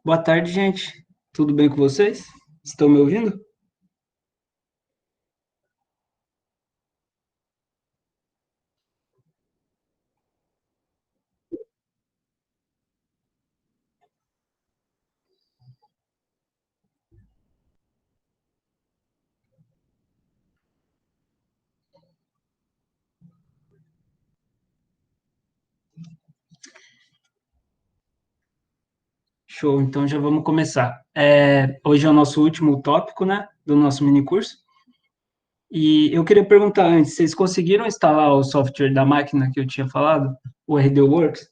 Boa tarde, gente. Tudo bem com vocês? Estão me ouvindo? Show, então já vamos começar. Hoje é o nosso último tópico, né, do nosso mini curso. E eu queria perguntar antes, vocês conseguiram instalar o software da máquina que eu tinha falado, o RD Works?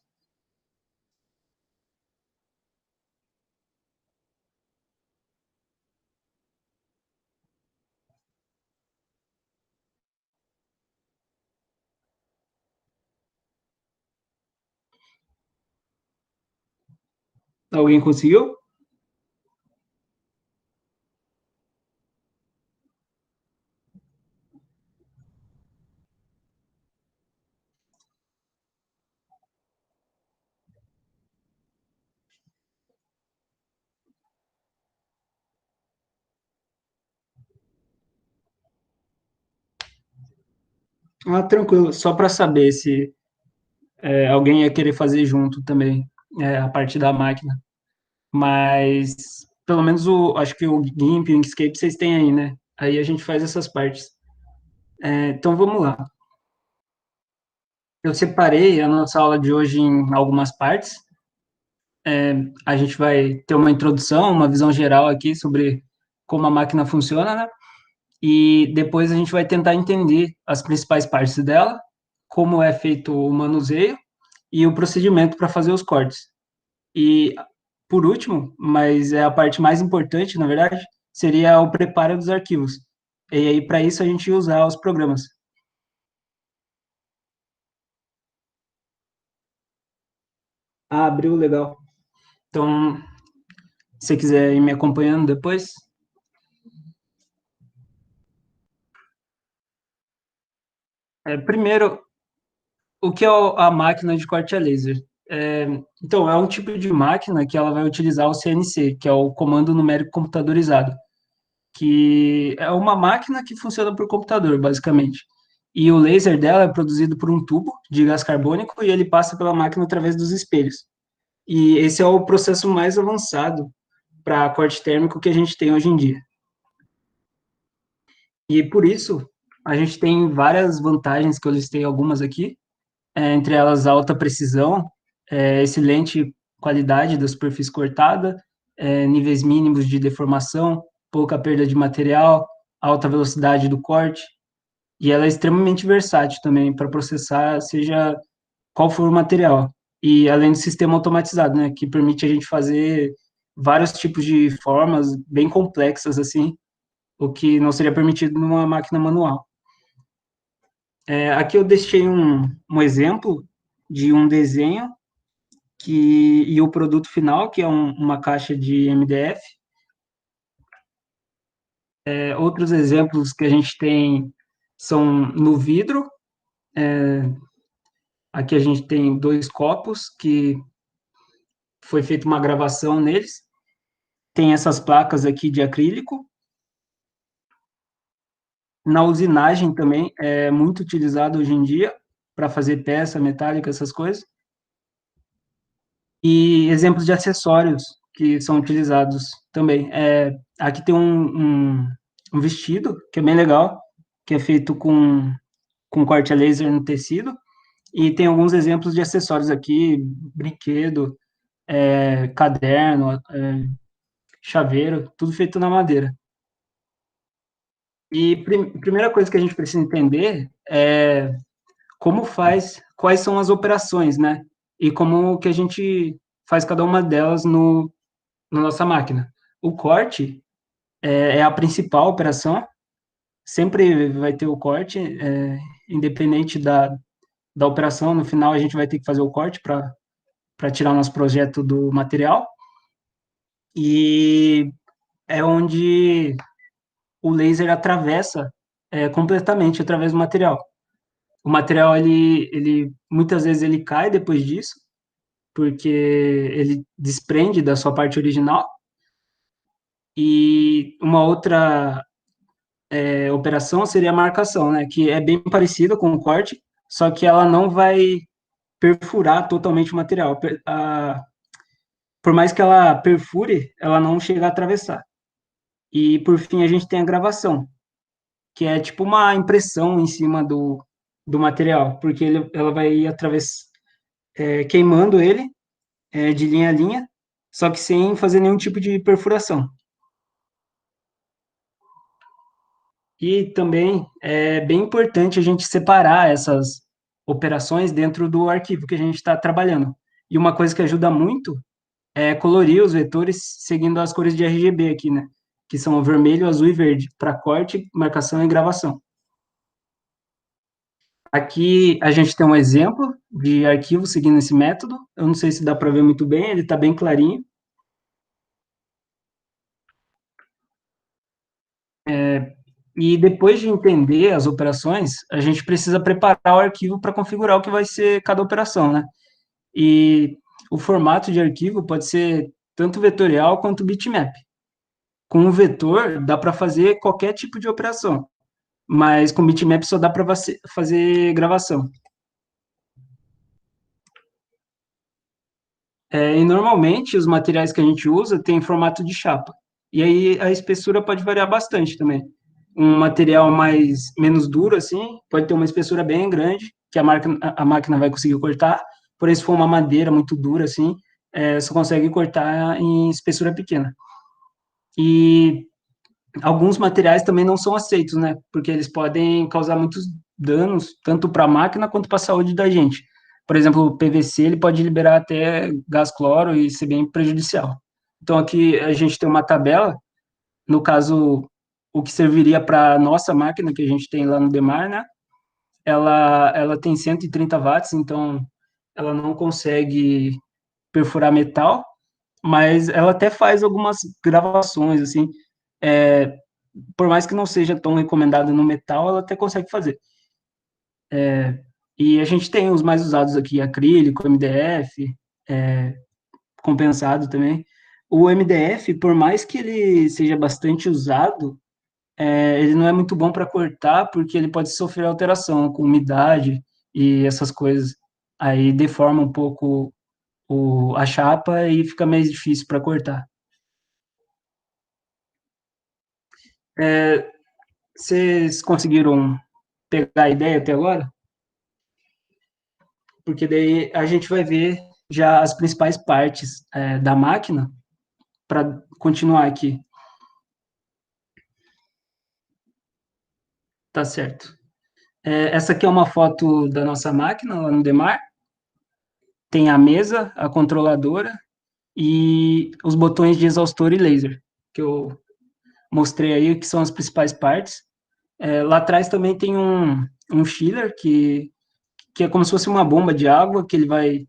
Alguém conseguiu? Ah, tranquilo. Só para saber se alguém ia querer fazer junto também, a parte da máquina. Mas pelo menos acho que o GIMP e o Inkscape vocês têm aí, né? Aí a gente faz essas partes. Então vamos lá. Eu separei a nossa aula de hoje em algumas partes. A gente vai ter uma introdução, uma visão geral aqui sobre como a máquina funciona, né? E depois a gente vai tentar entender as principais partes dela, como é feito o manuseio e o procedimento para fazer os cortes. E, por último, mas é a parte mais importante, na verdade, seria o preparo dos arquivos. E aí, para isso, a gente ia usar os programas. Ah, abriu, legal. Então, se você quiser ir me acompanhando depois. Primeiro, o que é a máquina de corte a laser? É, então, é um tipo de máquina que ela vai utilizar o CNC, que é o comando numérico computadorizado, que é uma máquina que funciona por computador, basicamente. E o laser dela é produzido por um tubo de gás carbônico e ele passa pela máquina através dos espelhos. E esse é o processo mais avançado para corte térmico que a gente tem hoje em dia. E por isso, a gente tem várias vantagens, que eu listei algumas aqui, entre elas alta precisão, excelente qualidade da superfície cortada, níveis mínimos de deformação, pouca perda de material, alta velocidade do corte, e ela é extremamente versátil também para processar, seja qual for o material. E além do sistema automatizado, né, que permite a gente fazer vários tipos de formas bem complexas, assim, o que não seria permitido numa máquina manual. Aqui eu deixei um exemplo de um desenho e o produto final, que é uma caixa de MDF. Outros exemplos que a gente tem são no vidro. Aqui a gente tem dois copos que foi feita uma gravação neles. Tem essas placas aqui de acrílico. Na usinagem também é muito utilizado hoje em dia para fazer peça metálica, essas coisas. E exemplos de acessórios que são utilizados também. Aqui tem um vestido que é bem legal, que é feito com corte a laser no tecido, e tem alguns exemplos de acessórios aqui, brinquedo, caderno, chaveiro, tudo feito na madeira. E primeira coisa que a gente precisa entender é como faz, quais são as operações, né? E como que a gente faz cada uma delas na nossa máquina. O corte é a principal operação, sempre vai ter o corte, independente da operação, no final a gente vai ter que fazer o corte para tirar o nosso projeto do material, e é onde o laser atravessa completamente através do material. O material, ele muitas vezes ele cai depois disso, porque ele desprende da sua parte original. E uma outra operação seria a marcação, né? Que é bem parecida com o corte, só que ela não vai perfurar totalmente o material. Por mais que ela perfure, ela não chega a atravessar. E por fim a gente tem a gravação, que é tipo uma impressão em cima do material, porque ela vai queimando ele de linha a linha, só que sem fazer nenhum tipo de perfuração. E também é bem importante a gente separar essas operações dentro do arquivo que a gente está trabalhando. E uma coisa que ajuda muito é colorir os vetores seguindo as cores de RGB aqui, né? Que são o vermelho, azul e verde, para corte, marcação e gravação. Aqui a gente tem um exemplo de arquivo seguindo esse método. Eu não sei se dá para ver muito bem, ele está bem clarinho. E depois de entender as operações, a gente precisa preparar o arquivo para configurar o que vai ser cada operação, né? E o formato de arquivo pode ser tanto vetorial quanto bitmap. Com o vetor, dá para fazer qualquer tipo de operação, mas com bitmap só dá para fazer gravação. E normalmente os materiais que a gente usa têm formato de chapa. E aí a espessura pode variar bastante também. Um material menos duro assim, pode ter uma espessura bem grande, que a máquina vai conseguir cortar. Porém, se for uma madeira muito dura assim, só consegue cortar em espessura pequena. E alguns materiais também não são aceitos, né? Porque eles podem causar muitos danos, tanto para a máquina quanto para a saúde da gente. Por exemplo, o PVC, ele pode liberar até gás cloro e ser bem prejudicial. Então, aqui a gente tem uma tabela, no caso, o que serviria para a nossa máquina, que a gente tem lá no Demar, né? Ela tem 130 watts, então ela não consegue perfurar metal, mas ela até faz algumas gravações, assim, é, por mais que não seja tão recomendado no metal, ela até consegue fazer. E a gente tem os mais usados aqui, acrílico, MDF, compensado também. O MDF, por mais que ele seja bastante usado, ele não é muito bom para cortar, porque ele pode sofrer alteração com umidade e essas coisas. Aí deforma um pouco a chapa e fica mais difícil para cortar. Vocês conseguiram pegar a ideia até agora? Porque daí a gente vai ver já as principais partes da máquina para continuar aqui, tá certo? Essa aqui é uma foto da nossa máquina lá no Demar, tem a mesa, a controladora e os botões de exaustor e laser, que eu mostrei aí, que são as principais partes. Lá atrás também tem um chiller, que é como se fosse uma bomba de água, que ele vai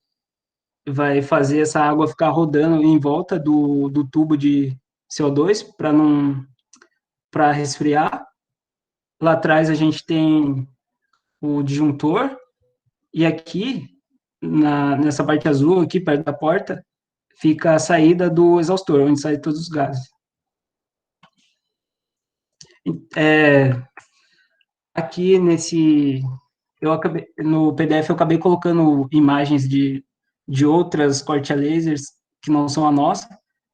fazer essa água ficar rodando em volta do tubo de CO2 para resfriar. Lá atrás a gente tem o disjuntor e aqui nessa parte azul aqui perto da porta fica a saída do exaustor, onde sai todos os gases. É, aqui no PDF eu acabei colocando imagens de outras corte a lasers que não são a nossa,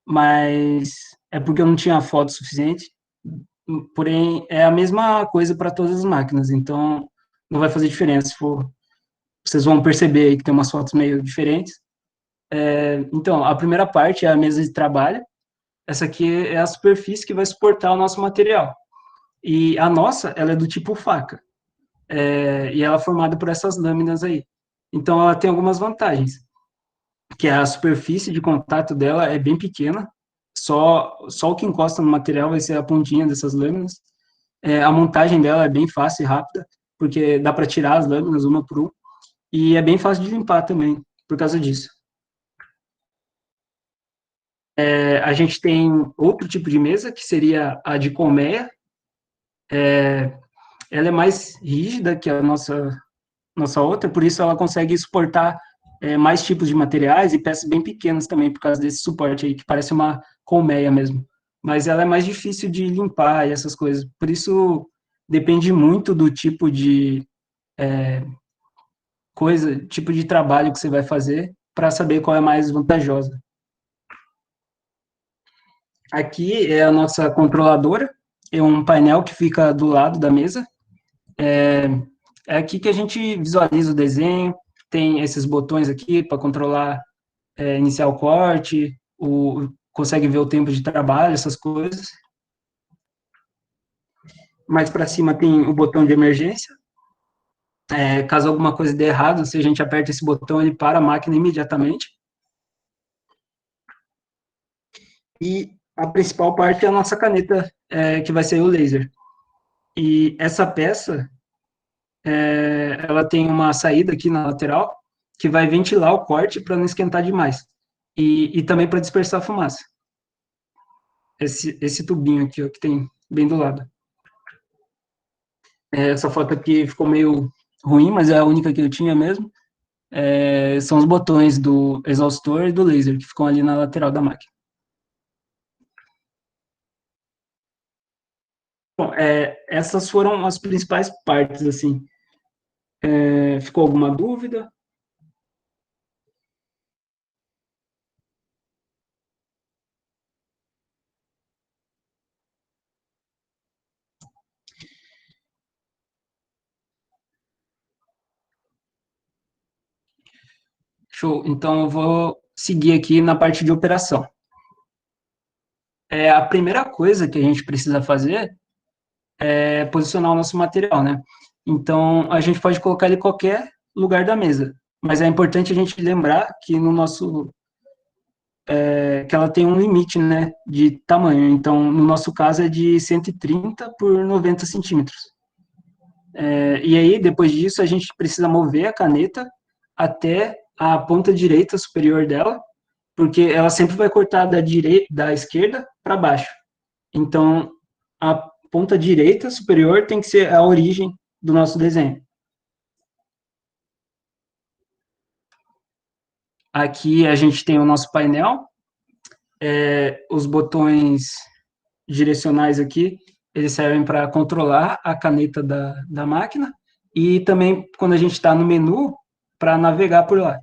mas é porque eu não tinha foto suficiente. Porém, é a mesma coisa para todas as máquinas, então não vai fazer diferença. Vocês vão perceber aí que tem umas fotos meio diferentes. Então, a primeira parte é a mesa de trabalho. Essa aqui é a superfície que vai suportar o nosso material. E a nossa, ela é do tipo faca. E ela é formada por essas lâminas aí. Então, ela tem algumas vantagens, que a superfície de contato dela é bem pequena, só o que encosta no material vai ser a pontinha dessas lâminas. A montagem dela é bem fácil e rápida, porque dá para tirar as lâminas uma por uma, e é bem fácil de limpar também, por causa disso. A gente tem outro tipo de mesa, que seria a de colmeia. Ela é mais rígida que a nossa outra, por isso ela consegue suportar mais tipos de materiais e peças bem pequenas também, por causa desse suporte aí, que parece uma colmeia mesmo. Mas ela é mais difícil de limpar e essas coisas. Por isso, depende muito do tipo de coisa, tipo de trabalho que você vai fazer, para saber qual é mais vantajosa. Aqui é a nossa controladora, é um painel que fica do lado da mesa. É aqui que a gente visualiza o desenho, tem esses botões aqui para controlar, iniciar o corte, consegue ver o tempo de trabalho, essas coisas. Mais para cima tem o botão de emergência. Caso alguma coisa dê errado, se a gente aperta esse botão, ele para a máquina imediatamente. E a principal parte é a nossa caneta, que vai ser o laser. E essa peça, ela tem uma saída aqui na lateral, que vai ventilar o corte para não esquentar demais. E também para dispersar a fumaça. Esse tubinho aqui, ó, que tem bem do lado. Essa foto aqui ficou meio ruim, mas é a única que eu tinha mesmo. São os botões do exaustor e do laser, que ficam ali na lateral da máquina. Bom, essas foram as principais partes, assim. Ficou alguma dúvida? Show. Então, eu vou seguir aqui na parte de operação. A primeira coisa que a gente precisa fazer é posicionar o nosso material, né? Então, a gente pode colocar ele em qualquer lugar da mesa, mas é importante a gente lembrar que no nosso que ela tem um limite, né, de tamanho. Então, no nosso caso é de 130 por 90 centímetros. E aí, depois disso, a gente precisa mover a caneta até a ponta direita superior dela, porque ela sempre vai cortar da esquerda para baixo. Então, a ponta direita superior tem que ser a origem do nosso desenho. Aqui a gente tem o nosso painel, os botões direcionais aqui, eles servem para controlar a caneta da máquina e também quando a gente está no menu, para navegar por lá.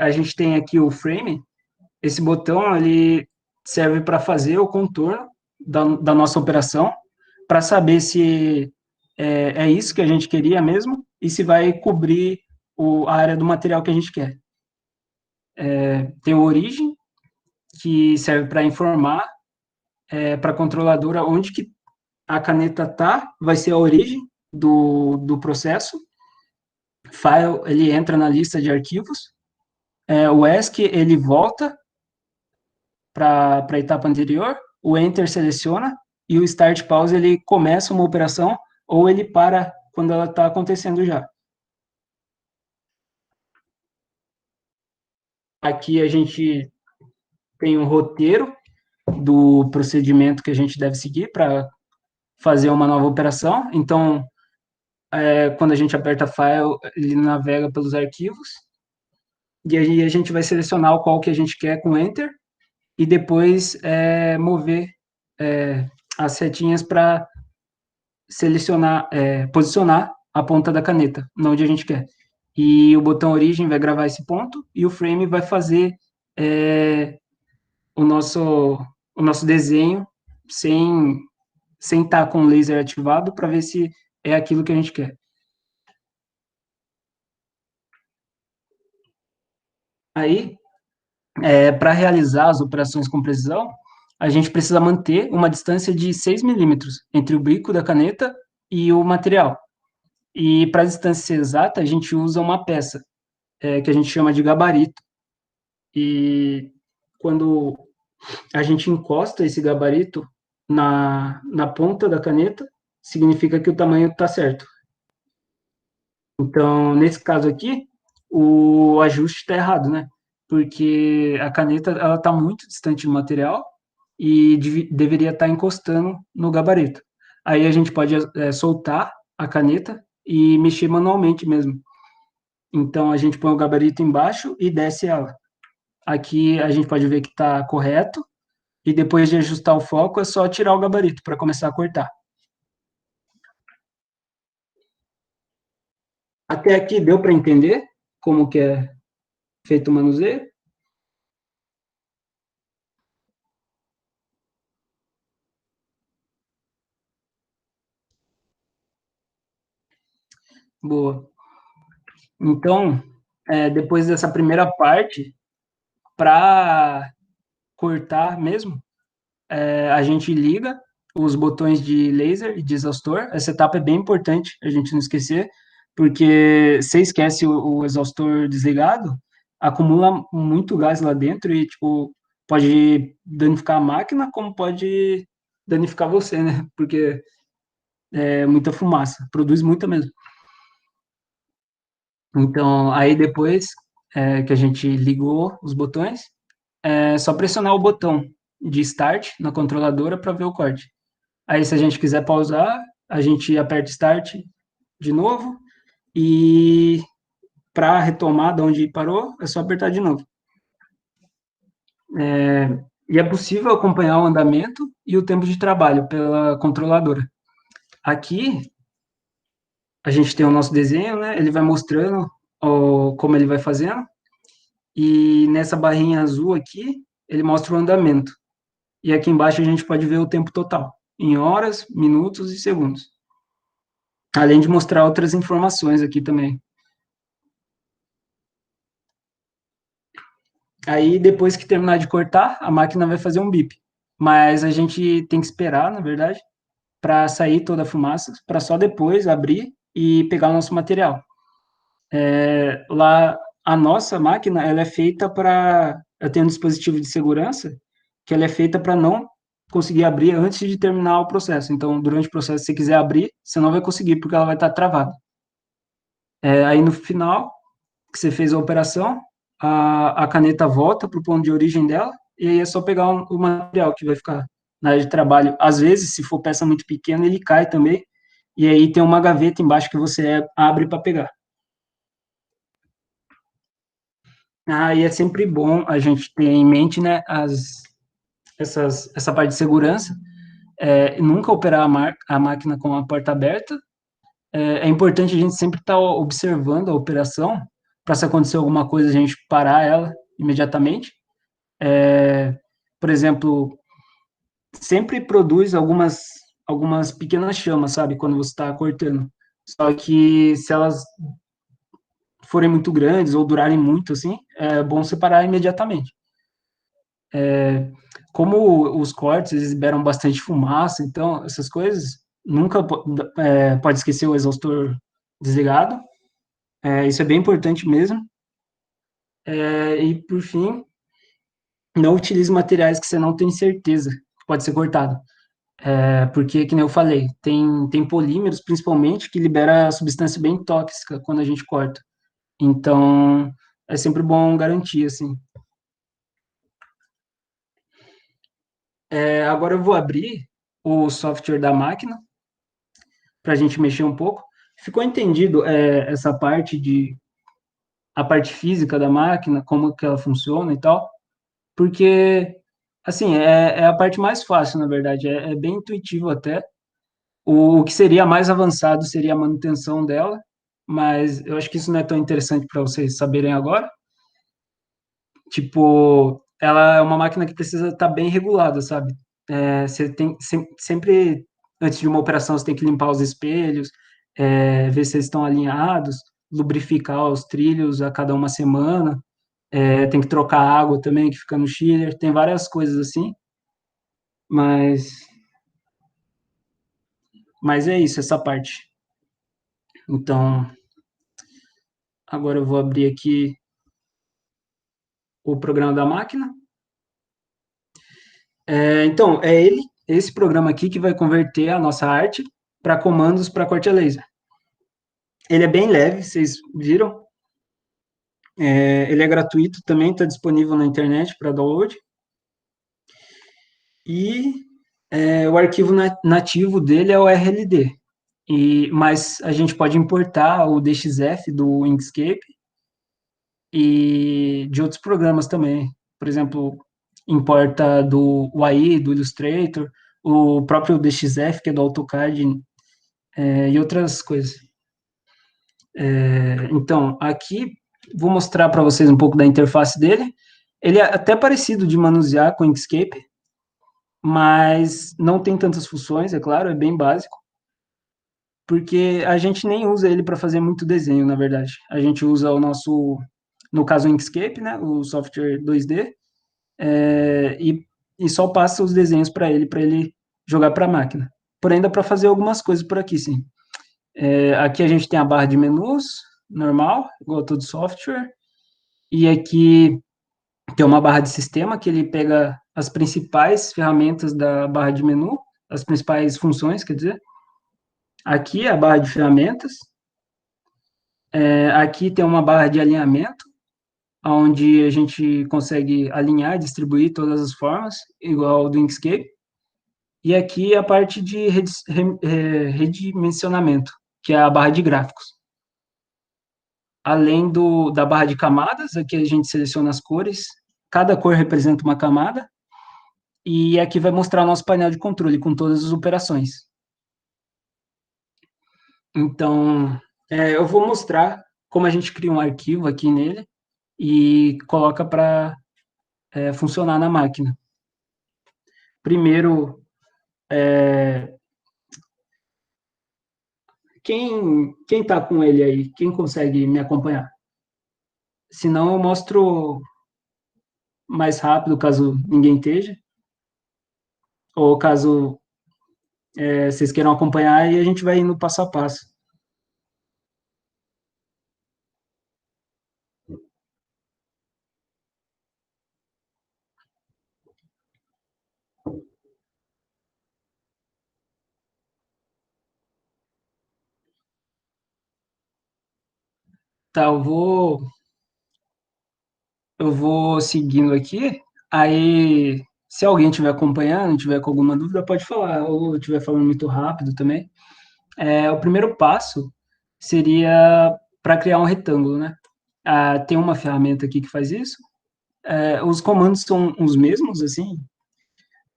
A gente tem aqui o frame, esse botão ele serve para fazer o contorno da nossa operação, para saber se é isso que a gente queria mesmo e se vai cobrir a área do material que a gente quer. Tem o origem, que serve para informar para a controladora onde que a caneta tá, vai ser a origem do processo. File, ele entra na lista de arquivos. O ESC, ele volta para a etapa anterior. O Enter seleciona. E o Start Pause, ele começa uma operação ou ele para quando ela está acontecendo já. Aqui a gente tem um roteiro do procedimento que a gente deve seguir para fazer uma nova operação. Então, quando a gente aperta File, ele navega pelos arquivos, e aí a gente vai selecionar o qual que a gente quer com Enter, e depois mover as setinhas para selecionar, posicionar a ponta da caneta, onde a gente quer. E o botão origem vai gravar esse ponto, e o frame vai fazer o nosso, o nosso desenho sem estar com o laser ativado para ver se é aquilo que a gente quer. Aí, para realizar as operações com precisão, a gente precisa manter uma distância de 6 milímetros entre o bico da caneta e o material. E para a distância exata, a gente usa uma peça, que a gente chama de gabarito. E quando a gente encosta esse gabarito na ponta da caneta, significa que o tamanho está certo. Então, nesse caso aqui, o ajuste está errado, né? Porque a caneta ela está muito distante do material e deveria estar encostando no gabarito. Aí a gente pode soltar a caneta e mexer manualmente mesmo. Então, a gente põe o gabarito embaixo e desce ela. Aqui a gente pode ver que está correto, e depois de ajustar o foco, é só tirar o gabarito para começar a cortar. Até aqui deu para entender como que é feito o manuseio? Boa. Então, depois dessa primeira parte, para cortar mesmo, a gente liga os botões de laser e de exaustor. Essa etapa é bem importante a gente não esquecer, porque se esquece o exaustor desligado, acumula muito gás lá dentro e, tipo, pode danificar a máquina, como pode danificar você, né? Porque é muita fumaça, produz muita mesmo. Então, aí depois que a gente ligou os botões, é só pressionar o botão de start na controladora para ver o corte. Aí, se a gente quiser pausar, a gente aperta Start de novo e para retomar de onde parou, é só apertar de novo. E é possível acompanhar o andamento e o tempo de trabalho pela controladora. Aqui, a gente tem o nosso desenho, né? Ele vai mostrando como ele vai fazendo. E nessa barrinha azul aqui, ele mostra o andamento. E aqui embaixo a gente pode ver o tempo total, em horas, minutos e segundos. Além de mostrar outras informações aqui também. Aí, depois que terminar de cortar, a máquina vai fazer um bip. Mas a gente tem que esperar, na verdade, para sair toda a fumaça, para só depois abrir e pegar o nosso material. Lá, a nossa máquina, ela é feita para... Eu tenho um dispositivo de segurança que ela é feita para não conseguir abrir antes de terminar o processo. Então, durante o processo, se você quiser abrir, você não vai conseguir, porque ela vai estar travada. Aí, no final, que você fez a operação, a caneta volta para o ponto de origem dela, e aí é só pegar o material que vai ficar na área de trabalho. Às vezes, se for peça muito pequena, ele cai também, e aí tem uma gaveta embaixo que você abre para pegar. E é sempre bom a gente ter em mente, né, essa parte de segurança, nunca operar a máquina com a porta aberta. É importante a gente sempre estar observando a operação, para se acontecer alguma coisa, a gente parar ela imediatamente. Por exemplo, sempre produz algumas pequenas chamas, sabe, quando você está cortando. Só que se elas forem muito grandes ou durarem muito, assim, é bom separar imediatamente. Como os cortes, eles liberam bastante fumaça, então, essas coisas, nunca pode esquecer o exaustor desligado. Isso é bem importante mesmo. E, por fim, não utilize materiais que você não tem certeza que pode ser cortado. Porque, que nem eu falei, tem polímeros, principalmente, que libera substância bem tóxica quando a gente corta. Então, é sempre bom garantir, assim. Agora eu vou abrir o software da máquina para a gente mexer um pouco. Ficou entendido essa parte a parte física da máquina, como que ela funciona e tal? Porque, assim, é a parte mais fácil, na verdade. É bem intuitivo até. O que seria mais avançado seria a manutenção dela, mas eu acho que isso não é tão interessante para vocês saberem agora. Tipo, ela é uma máquina que precisa estar bem regulada, sabe? Você tem sempre, antes de uma operação, você tem que limpar os espelhos, ver se eles estão alinhados, lubrificar os trilhos a cada uma semana, tem que trocar a água também, que fica no chiller, tem várias coisas assim, mas, mas é isso, essa parte. Então, agora eu vou abrir aqui o programa da máquina. Então, é esse programa aqui que vai converter a nossa arte para comandos para corte a laser. Ele é bem leve, vocês viram? Ele é gratuito também, está disponível na internet para download. E o arquivo nativo dele é o RLD. Mas a gente pode importar o DXF do Inkscape e de outros programas também. Por exemplo, importa do UI, do Illustrator, o próprio DXF, que é do AutoCAD, e outras coisas. Então, aqui vou mostrar para vocês um pouco da interface dele. Ele é até parecido de manusear com o Inkscape, mas não tem tantas funções, é claro, é bem básico, porque a gente nem usa ele para fazer muito desenho, na verdade. A gente usa o nosso, no caso o Inkscape, né, o software 2D, e só passa os desenhos para ele jogar para a máquina. Porém, dá para fazer algumas coisas por aqui, sim. Aqui a gente tem a barra de menus, normal, igual todo software, e aqui tem uma barra de sistema que ele pega as principais ferramentas da barra de menu, as principais funções, quer dizer. Aqui é a barra de ferramentas. Aqui tem uma barra de alinhamento, onde a gente consegue alinhar e distribuir todas as formas, igual do Inkscape. E aqui a parte de redimensionamento, que é a barra de gráficos. Além da barra de camadas, aqui a gente seleciona as cores, cada cor representa uma camada, e aqui vai mostrar o nosso painel de controle com todas as operações. Então, eu vou mostrar como a gente cria um arquivo aqui nele e coloca para funcionar na máquina. Primeiro, quem está com ele aí? Quem consegue me acompanhar? Se não, eu mostro mais rápido, caso ninguém esteja, ou caso vocês queiram acompanhar e a gente vai indo passo a passo. Tá, eu vou seguindo aqui, aí se alguém estiver acompanhando, tiver com alguma dúvida, pode falar, ou estiver falando muito rápido também. O primeiro passo seria para criar um retângulo, né? Tem uma ferramenta aqui que faz isso. Os comandos são os mesmos, assim,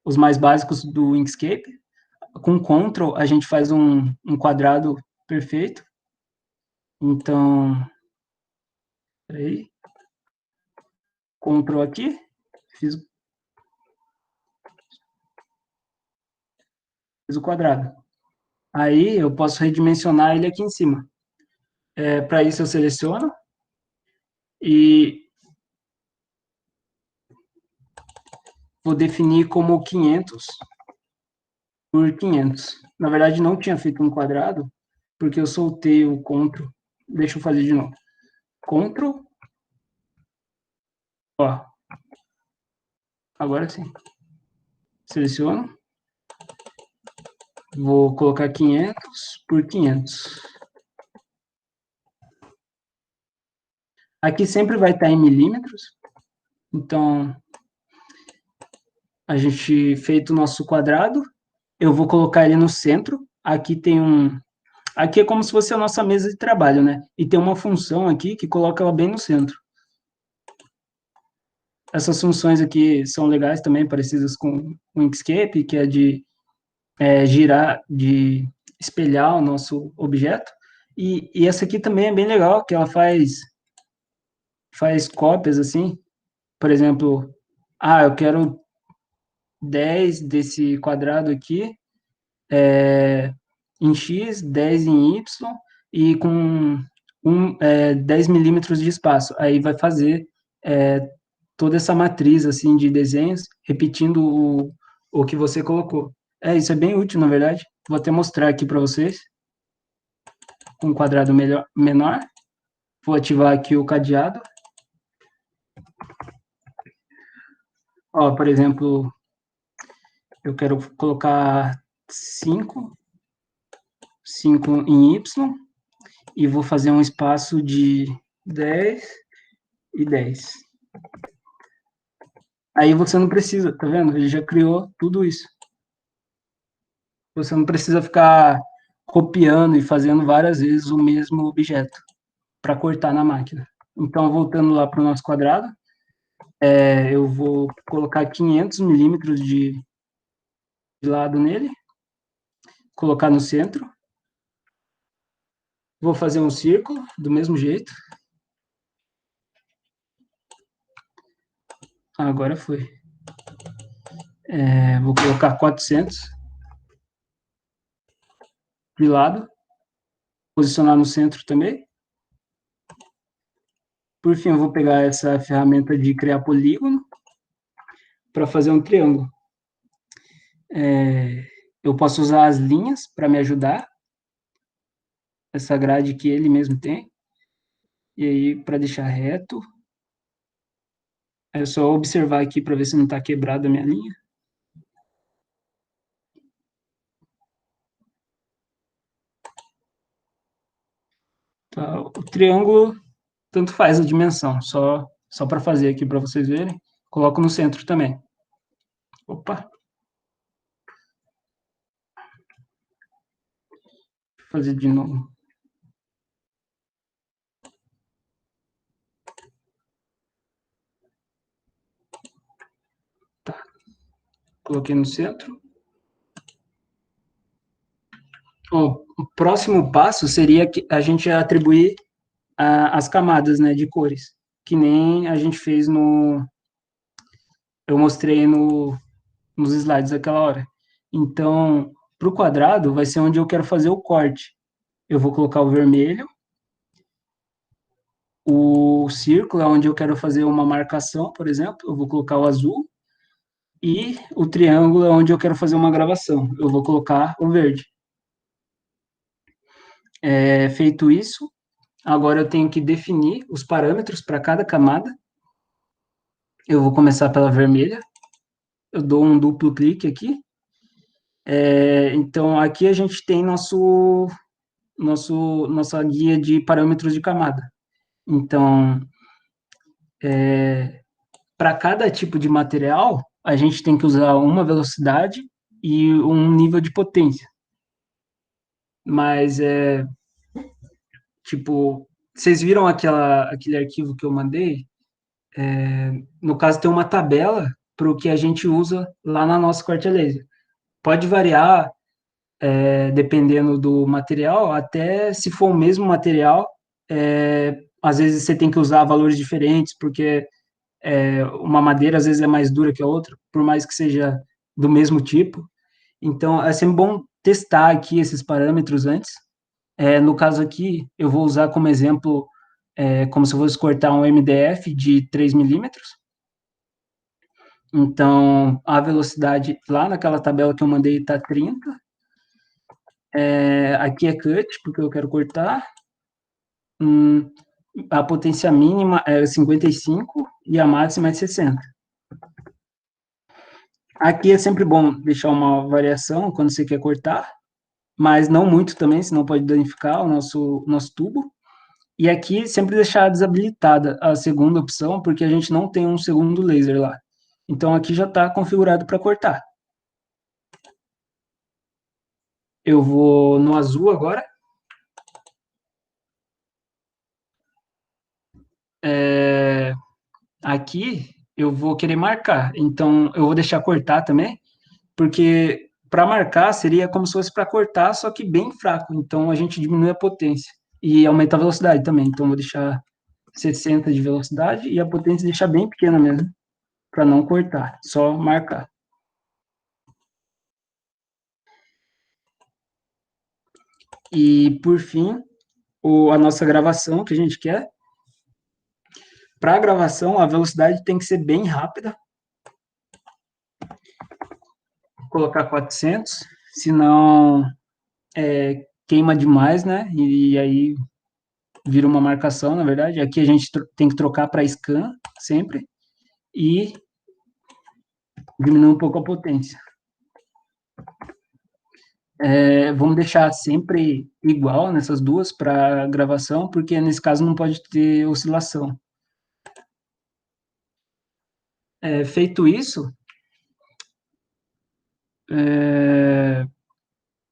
os mais básicos do Inkscape. Com Ctrl, a gente faz um quadrado perfeito. Então, peraí, Ctrl aqui, fiz, fiz o quadrado. Aí eu posso redimensionar ele aqui em cima. Para isso eu seleciono e vou definir como 500 por 500. Na verdade, não tinha feito um quadrado, porque eu soltei o Ctrl. Deixa eu fazer de novo. Ctrl, ó, agora sim. Seleciono, vou colocar 500 por 500. Aqui sempre vai estar em milímetros, então a gente feito o nosso quadrado, eu vou colocar ele no centro. Aqui é como se fosse a nossa mesa de trabalho, né? E tem uma função aqui que coloca ela bem no centro. Essas funções aqui são legais também, parecidas com o Inkscape, que é de girar, de espelhar o nosso objeto. E essa aqui também é bem legal, que ela faz cópias assim. Por exemplo, eu quero 10 desse quadrado aqui, em X, 10 em Y, e com 10 milímetros de espaço. Aí vai fazer é, toda essa matriz assim de desenhos, repetindo o que você colocou. Isso é bem útil, na verdade. Vou até mostrar aqui para vocês, um quadrado menor. Vou ativar aqui o cadeado. Ó, por exemplo, eu quero colocar 5 em Y, e vou fazer um espaço de 10 e 10. Aí você não precisa, tá vendo? Ele já criou tudo isso. Você não precisa ficar copiando e fazendo várias vezes o mesmo objeto para cortar na máquina. Então, voltando lá para o nosso quadrado, eu vou colocar 500 milímetros de lado nele, colocar no centro, vou fazer um círculo do mesmo jeito. Agora foi. Vou colocar 400 de lado, posicionar no centro também. Por fim, eu vou pegar essa ferramenta de criar polígono para fazer um triângulo. Eu posso usar as linhas para me ajudar, essa grade que ele mesmo tem. E aí, para deixar reto, é só observar aqui para ver se não está quebrada a minha linha. Tá, o triângulo, tanto faz a dimensão, só para fazer aqui para vocês verem. Coloco no centro também. Opa, vou fazer de novo. Tá, coloquei no centro. O próximo passo seria que a gente atribuir as camadas, né, de cores, que nem a gente fez eu mostrei nos slides daquela hora. Então, para o quadrado, vai ser onde eu quero fazer o corte. Eu vou colocar o vermelho, o círculo é onde eu quero fazer uma marcação, por exemplo, eu vou colocar o azul, e o triângulo é onde eu quero fazer uma gravação, eu vou colocar o verde. Feito isso, agora eu tenho que definir os parâmetros para cada camada. Eu vou começar pela vermelha, eu dou um duplo clique aqui. Então, aqui a gente tem nossa guia de parâmetros de camada. Então, para cada tipo de material, a gente tem que usar uma velocidade e um nível de potência. Mas, tipo, vocês viram aquele arquivo que eu mandei? No caso, tem uma tabela para o que a gente usa lá na nossa corte a laser. Pode variar, dependendo do material, até se for o mesmo material, às vezes você tem que usar valores diferentes, porque uma madeira às vezes é mais dura que a outra, por mais que seja do mesmo tipo. Então, é sempre bom testar aqui esses parâmetros antes. No caso aqui, eu vou usar como exemplo, como se eu fosse cortar um MDF de 3 milímetros. Então, a velocidade lá naquela tabela que eu mandei está 30. Aqui é cut, porque eu quero cortar. A potência mínima é 55 e a máxima é 60. Aqui é sempre bom deixar uma variação quando você quer cortar, mas não muito também, senão pode danificar o nosso tubo. E aqui sempre deixar desabilitada a segunda opção, porque a gente não tem um segundo laser lá. Então aqui já está configurado para cortar. Eu vou no azul agora. Aqui eu vou querer marcar, então eu vou deixar cortar também, porque para marcar seria como se fosse para cortar, só que bem fraco. Então a gente diminui a potência e aumenta a velocidade também. Então eu vou deixar 60 de velocidade e a potência deixar bem pequena mesmo, para não cortar, só marcar. E por fim, a nossa gravação que a gente quer. Para a gravação, a velocidade tem que ser bem rápida. Vou colocar 400, senão queima demais, né? E aí vira uma marcação, na verdade. Aqui a gente tem que trocar para scan sempre e diminuir um pouco a potência. Vamos deixar sempre igual nessas duas para gravação, porque nesse caso não pode ter oscilação. Feito isso,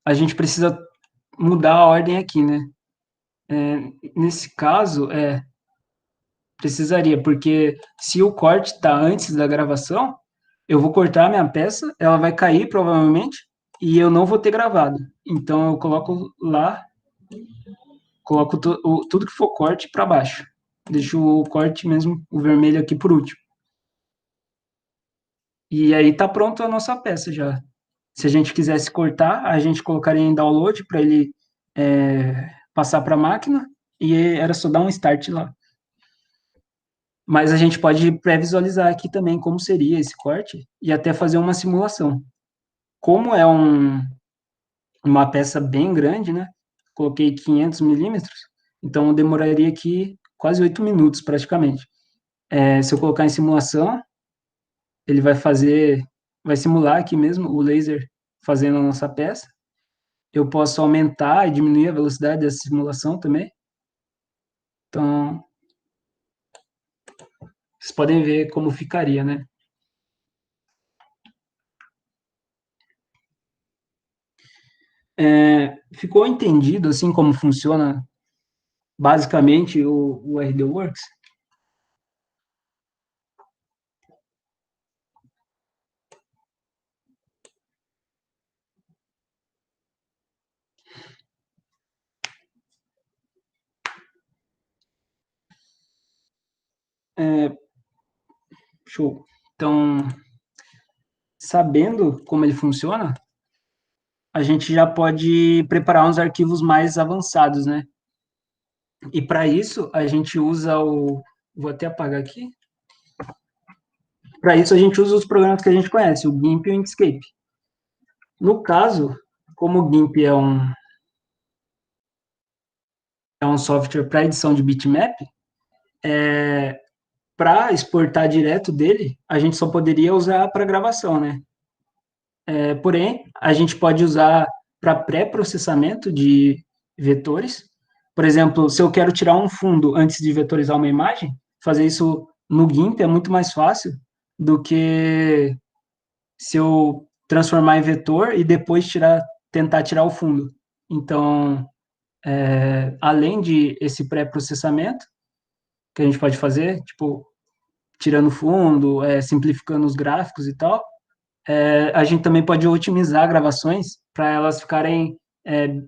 a gente precisa mudar a ordem aqui, né? Nesse caso, precisaria, porque se o corte está antes da gravação, eu vou cortar a minha peça, ela vai cair provavelmente, e eu não vou ter gravado. Então eu coloco lá, coloco tudo que for corte para baixo. Deixo o corte mesmo, o vermelho aqui por último. E aí tá pronto a nossa peça já. Se a gente quisesse cortar, a gente colocaria em download para ele passar para a máquina e era só dar um start lá. Mas a gente pode pré-visualizar aqui também como seria esse corte e até fazer uma simulação. Como é uma peça bem grande, né? Coloquei 500 milímetros, então demoraria aqui quase 8 minutos praticamente. Se eu colocar em simulação, ele vai simular aqui mesmo o laser fazendo a nossa peça. Eu posso aumentar e diminuir a velocidade dessa simulação também. Então, vocês podem ver como ficaria, né? Ficou entendido, assim, como funciona basicamente o RD Works? Show. Então, sabendo como ele funciona, a gente já pode preparar uns arquivos mais avançados, né? E para isso, a gente usa o. Vou até apagar aqui. Para isso, a gente usa os programas que a gente conhece, o GIMP e o Inkscape. No caso, como o GIMP é um software para edição de bitmap, para exportar direto dele, a gente só poderia usar para gravação, né? Porém, a gente pode usar para pré-processamento de vetores. Por exemplo, se eu quero tirar um fundo antes de vetorizar uma imagem, fazer isso no GIMP é muito mais fácil do que se eu transformar em vetor e depois tentar tirar o fundo. Então, além de esse pré-processamento que a gente pode fazer, tipo, tirando fundo, simplificando os gráficos e tal, a gente também pode otimizar gravações para elas ficarem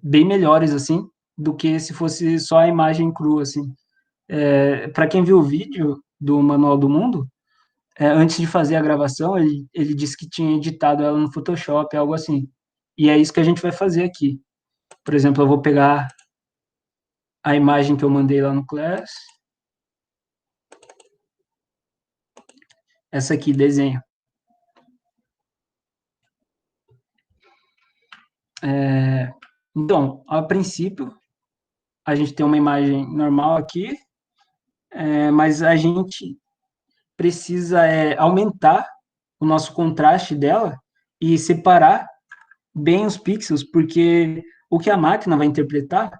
bem melhores, assim, do que se fosse só a imagem crua, assim. Para quem viu o vídeo do Manual do Mundo, antes de fazer a gravação, ele disse que tinha editado ela no Photoshop, algo assim. E é isso que a gente vai fazer aqui. Por exemplo, eu vou pegar a imagem que eu mandei lá no Class, essa aqui, desenho. Então, a princípio, a gente tem uma imagem normal aqui, mas a gente precisa aumentar o nosso contraste dela e separar bem os pixels, porque o que a máquina vai interpretar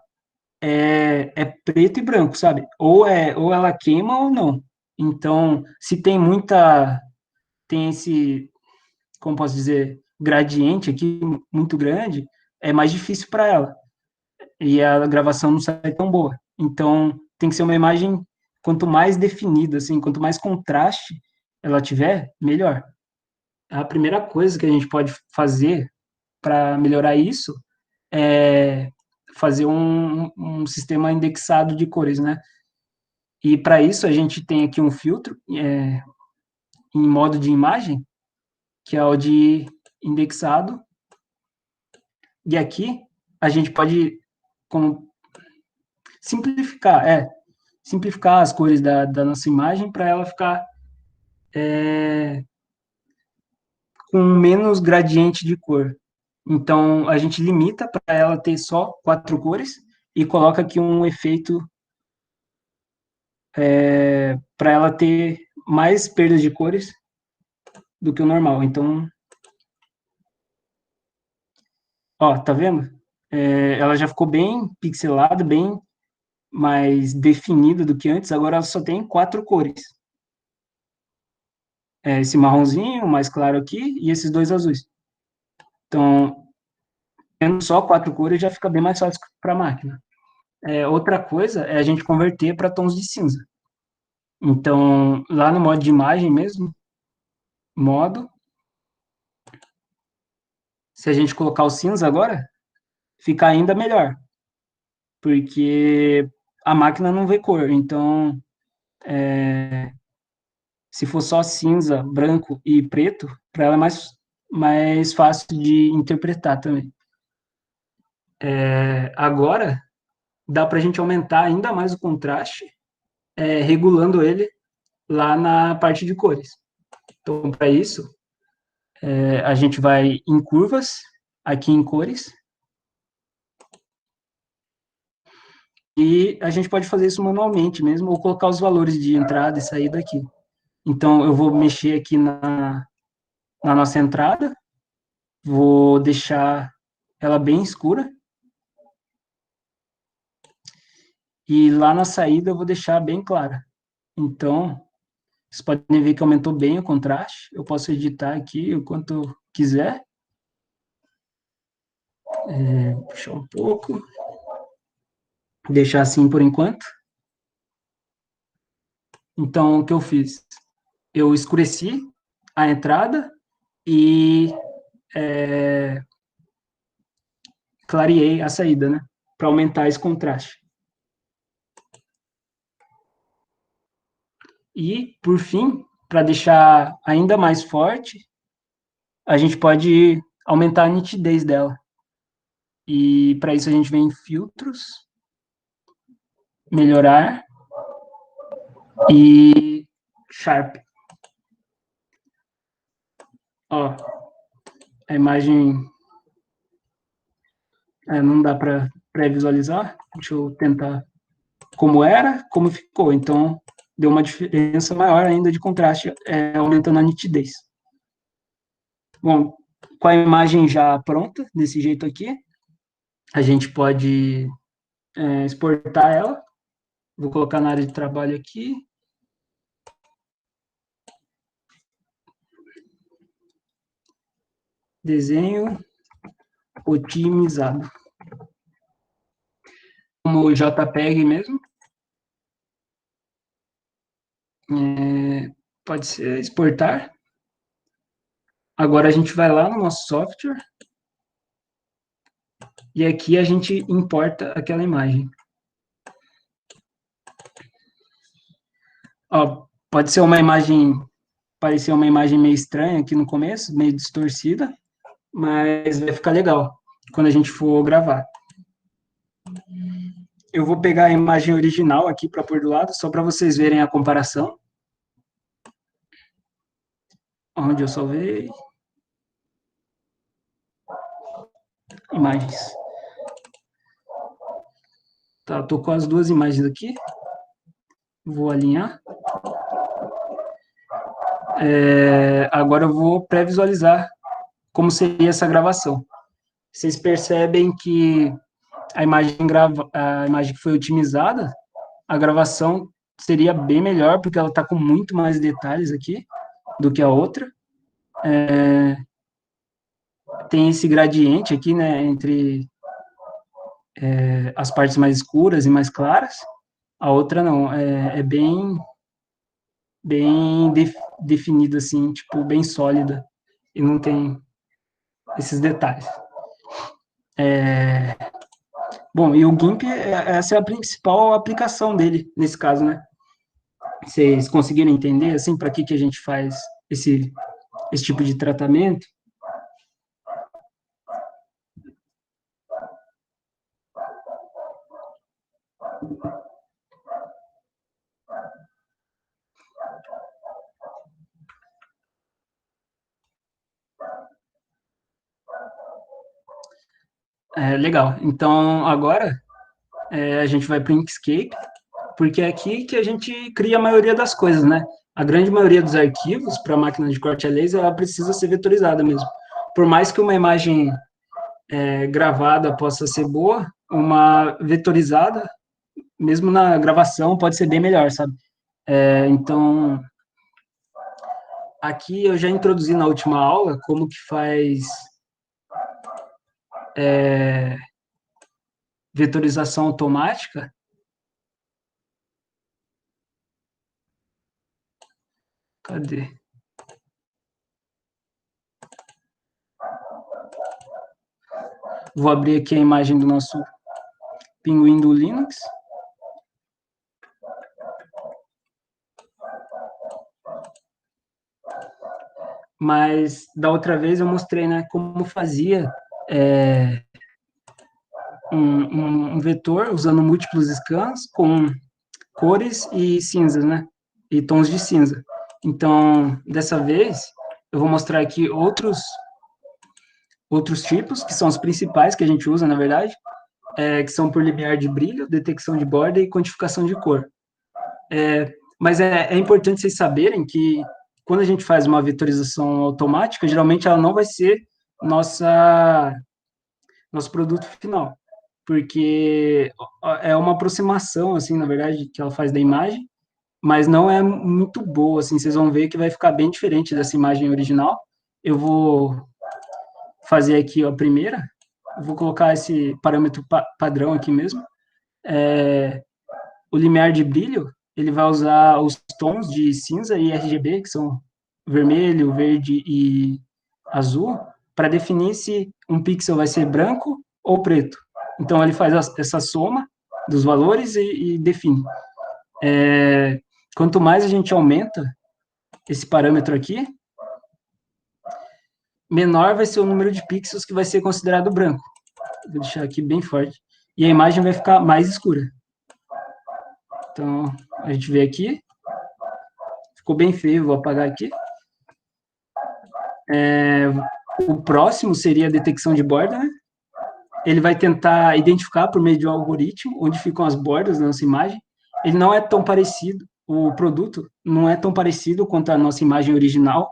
é preto e branco, sabe? Ou ela queima ou não. Então, se tem esse, como posso dizer, gradiente aqui muito grande, é mais difícil para ela e a gravação não sai tão boa. Então, tem que ser uma imagem quanto mais definida, assim, quanto mais contraste ela tiver, melhor. A primeira coisa que a gente pode fazer para melhorar isso é fazer um sistema indexado de cores, né? E para isso a gente tem aqui um filtro em modo de imagem, que é o de indexado, e aqui a gente pode como, simplificar, simplificar as cores da nossa imagem para ela ficar com menos gradiente de cor. Então, a gente limita para ela ter só 4 cores e coloca aqui um efeito para ela ter mais perdas de cores do que o normal. Então, ó, tá vendo? Ela já ficou bem pixelada, bem mais definida do que antes. Agora ela só tem 4 cores. Esse marronzinho, mais claro aqui, e esses dois azuis. Então, tendo só 4 cores já fica bem mais fácil para a máquina. Outra coisa é a gente converter para tons de cinza. Então, lá no modo de imagem mesmo, modo, se a gente colocar o cinza agora, fica ainda melhor, porque a máquina não vê cor. Então, se for só cinza, branco e preto, para ela é mais fácil de interpretar também. Agora, dá para a gente aumentar ainda mais o contraste, regulando ele lá na parte de cores. Então, para isso, a gente vai em curvas, aqui em cores, e a gente pode fazer isso manualmente mesmo, ou colocar os valores de entrada e saída aqui. Então, eu vou mexer aqui na nossa entrada, vou deixar ela bem escura, e lá na saída eu vou deixar bem clara. Então, vocês podem ver que aumentou bem o contraste. Eu posso editar aqui o quanto eu quiser. Puxar um pouco. Deixar assim por enquanto. Então, o que eu fiz? Eu escureci a entrada e clareei a saída, né? Para aumentar esse contraste. E, por fim, para deixar ainda mais forte, a gente pode aumentar a nitidez dela. E para isso a gente vem em filtros, melhorar e sharp. Ó, a imagem não dá para pré-visualizar. Deixa eu tentar como era, como ficou. Então, deu uma diferença maior ainda de contraste, aumentando a nitidez. Bom, com a imagem já pronta, desse jeito aqui, a gente pode exportar ela. Vou colocar na área de trabalho aqui. Desenho otimizado. Como JPEG mesmo. Pode ser exportar. Agora a gente vai lá no nosso software e aqui a gente importa aquela imagem. Ó, pode ser uma imagem, parecer uma imagem meio estranha aqui no começo, meio distorcida, mas vai ficar legal quando a gente for gravar. Eu vou pegar a imagem original aqui para pôr do lado, só para vocês verem a comparação. Onde eu salvei. Imagens. Tá, eu tô com as duas imagens aqui. Vou alinhar. Agora eu vou pré-visualizar como seria essa gravação. Vocês percebem que a imagem que foi otimizada, a gravação seria bem melhor, porque ela está com muito mais detalhes aqui do que a outra. Tem esse gradiente aqui, né, entre as partes mais escuras e mais claras. A outra não, é bem definida, assim, tipo, bem sólida, e não tem esses detalhes. Bom, e o GIMP, essa é a principal aplicação dele, nesse caso, né? Vocês conseguiram entender, assim, para que a gente faz esse tipo de tratamento? Legal. Então, agora, a gente vai para o Inkscape, porque é aqui que a gente cria a maioria das coisas, né? A grande maioria dos arquivos para a máquina de corte a laser, ela precisa ser vetorizada mesmo. Por mais que uma imagem gravada possa ser boa, uma vetorizada, mesmo na gravação, pode ser bem melhor, sabe? Então, aqui eu já introduzi na última aula como que faz vetorização automática. Cadê? Vou abrir aqui a imagem do nosso pinguim do Linux. Mas da outra vez eu mostrei, né, como fazia um vetor usando múltiplos scans com cores e cinzas, né? E tons de cinza. Então, dessa vez, eu vou mostrar aqui outros tipos, que são os principais que a gente usa, na verdade, que são por limiar de brilho, detecção de borda e quantificação de cor. Mas é importante vocês saberem que quando a gente faz uma vetorização automática, geralmente ela não vai ser nosso produto final, porque é uma aproximação, assim, na verdade, que ela faz da imagem, mas não é muito boa, assim, vocês vão ver que vai ficar bem diferente dessa imagem original. Eu vou fazer aqui ó, a primeira, vou colocar esse parâmetro padrão aqui mesmo. O limiar de brilho, ele vai usar os tons de cinza e RGB, que são vermelho, verde e azul, para definir se um pixel vai ser branco ou preto. Então, ele faz essa soma dos valores e define. Quanto mais a gente aumenta esse parâmetro aqui, menor vai ser o número de pixels que vai ser considerado branco. Vou deixar aqui bem forte. E a imagem vai ficar mais escura. Então, a gente vê aqui. Ficou bem feio, vou apagar aqui. O próximo seria a detecção de borda, né? Ele vai tentar identificar por meio de um algoritmo onde ficam as bordas da nossa imagem. Ele não é tão parecido, o produto não é tão parecido quanto a nossa imagem original,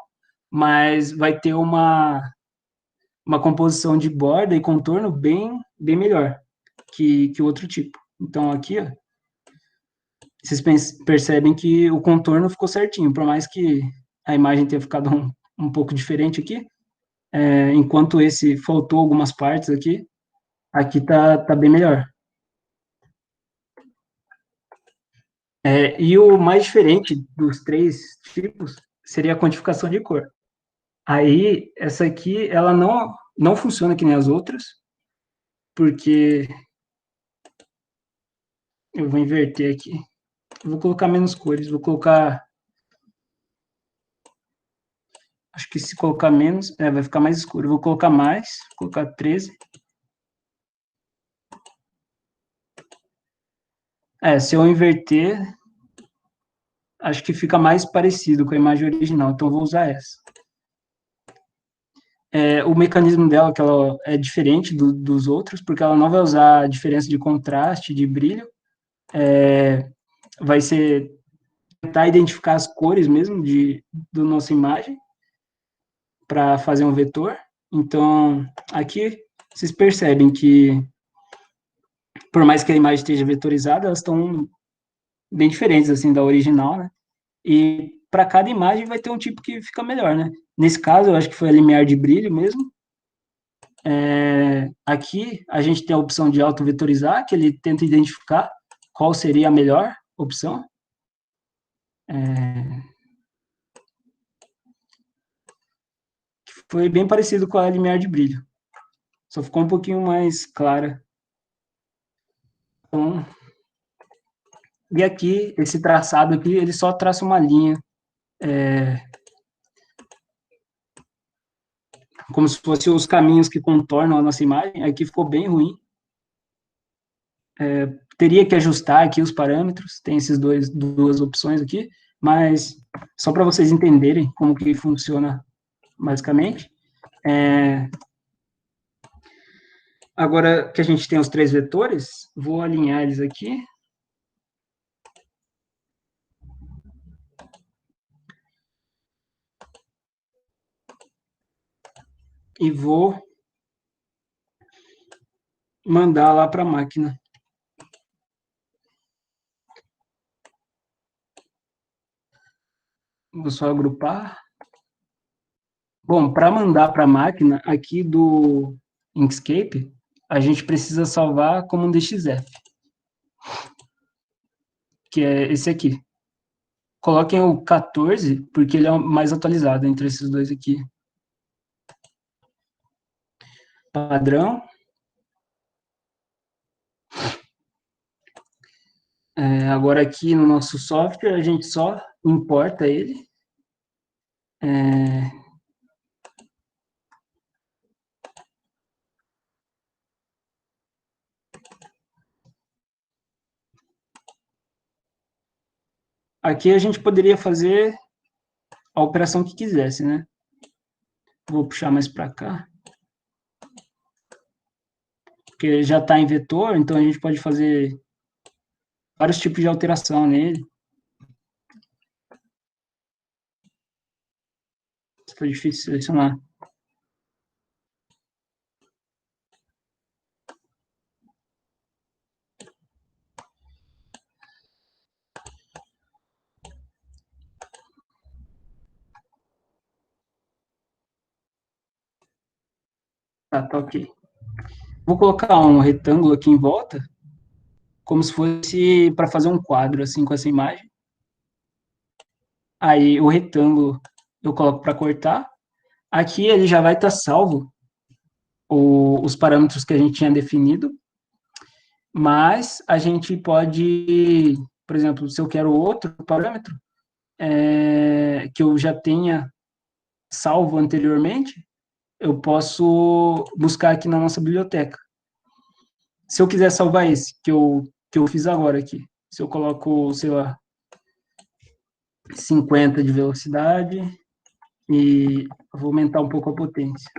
mas vai ter uma composição de borda e contorno bem melhor que o outro tipo. Então, aqui, ó, vocês percebem que o contorno ficou certinho, por mais que a imagem tenha ficado um pouco diferente aqui, enquanto esse faltou algumas partes aqui tá bem melhor. E o mais diferente dos três tipos seria a quantificação de cor. Aí, essa aqui, ela não funciona que nem as outras, porque eu vou inverter aqui. Eu vou colocar menos cores, vou colocar. Acho que se colocar menos, vai ficar mais escuro. Eu vou colocar mais, vou colocar 13. Se eu inverter, acho que fica mais parecido com a imagem original, então eu vou usar essa. O mecanismo dela que ela é diferente dos outros, porque ela não vai usar a diferença de contraste, de brilho, vai ser tentar identificar as cores mesmo da nossa imagem para fazer um vetor. Então, aqui vocês percebem que, por mais que a imagem esteja vetorizada, elas estão bem diferentes assim da original, né? E para cada imagem vai ter um tipo que fica melhor, né? Nesse caso, eu acho que foi a limiar de brilho mesmo. Aqui a gente tem a opção de auto-vetorizar, que ele tenta identificar qual seria a melhor opção. Foi bem parecido com a limiar de brilho, só ficou um pouquinho mais clara. Então, e aqui, esse traçado aqui, ele só traça uma linha, como se fossem os caminhos que contornam a nossa imagem. Aqui ficou bem ruim. Teria que ajustar aqui os parâmetros, tem esses duas opções aqui, mas só para vocês entenderem como que funciona basicamente. Agora que a gente tem os três vetores, vou alinhar eles aqui. E vou mandar lá para a máquina. Vou só agrupar. Bom, para mandar para a máquina, aqui do Inkscape, a gente precisa salvar como um DXF, que é esse aqui. Coloquem o 14, porque ele é o mais atualizado entre esses dois aqui. Padrão. Agora aqui no nosso software, a gente só importa ele. Aqui a gente poderia fazer a operação que quisesse, né? Vou puxar mais para cá. Porque já está em vetor, então a gente pode fazer vários tipos de alteração nele. Foi difícil selecionar. Tá ok. Vou colocar um retângulo aqui em volta, como se fosse para fazer um quadro, assim, com essa imagem. Aí, o retângulo eu coloco para cortar. Aqui ele já vai estar salvo os parâmetros que a gente tinha definido, mas a gente pode, por exemplo, se eu quero outro parâmetro, que eu já tenha salvo anteriormente, eu posso buscar aqui na nossa biblioteca. Se eu quiser salvar esse, que eu fiz agora aqui, se eu coloco, sei lá, 50 de velocidade e vou aumentar um pouco a potência.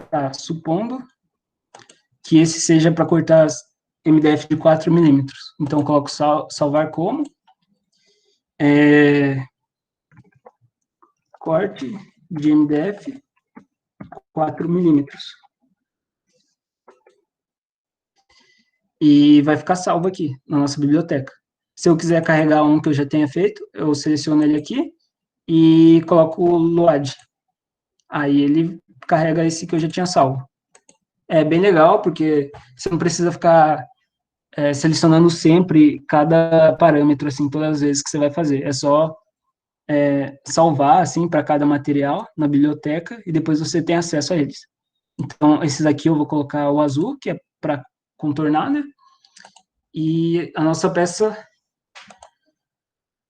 Tá, supondo que esse seja para cortar MDF de 4 milímetros. Então, eu coloco salvar como, corte de MDF 4 milímetros. E vai ficar salvo aqui na nossa biblioteca. Se eu quiser carregar um que eu já tenha feito, eu seleciono ele aqui e coloco o load. Aí ele carrega esse que eu já tinha salvo. É bem legal, porque você não precisa ficar selecionando sempre cada parâmetro, assim, todas as vezes que você vai fazer. É só salvar, assim, para cada material na biblioteca e depois você tem acesso a eles. Então, esses aqui eu vou colocar o azul, que é para contornar, né? E a nossa peça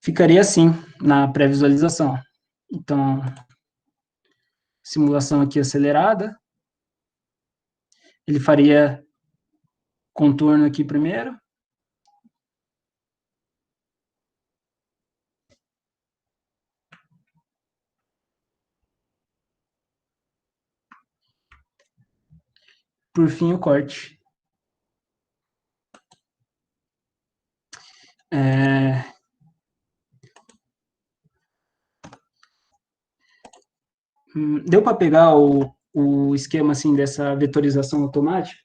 ficaria assim, na pré-visualização. Então, simulação aqui acelerada. Ele faria contorno aqui primeiro. Por fim, o corte. Deu para pegar o esquema assim dessa vetorização automática?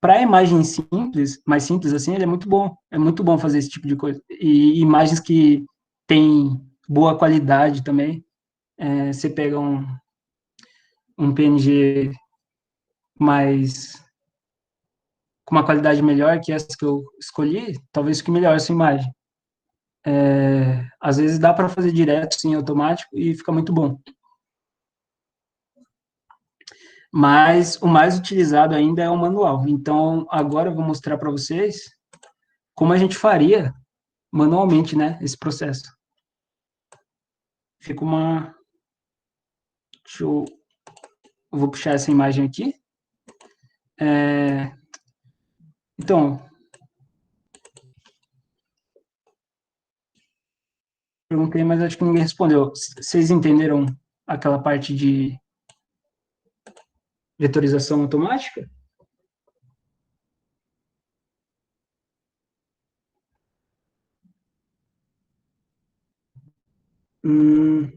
Para imagem simples, mais simples assim, ele é muito bom. É muito bom fazer esse tipo de coisa. E imagens que têm boa qualidade também. Você pega um PNG mais com uma qualidade melhor que essa que eu escolhi, talvez fique melhor essa imagem. Às vezes dá para fazer direto, sim, automático, e fica muito bom. Mas o mais utilizado ainda é o manual. Então, agora eu vou mostrar para vocês como a gente faria manualmente, né, esse processo. Fica uma... Eu vou puxar essa imagem aqui. Então, perguntei, mas acho que ninguém respondeu. Vocês entenderam aquela parte de vetorização automática? Hum,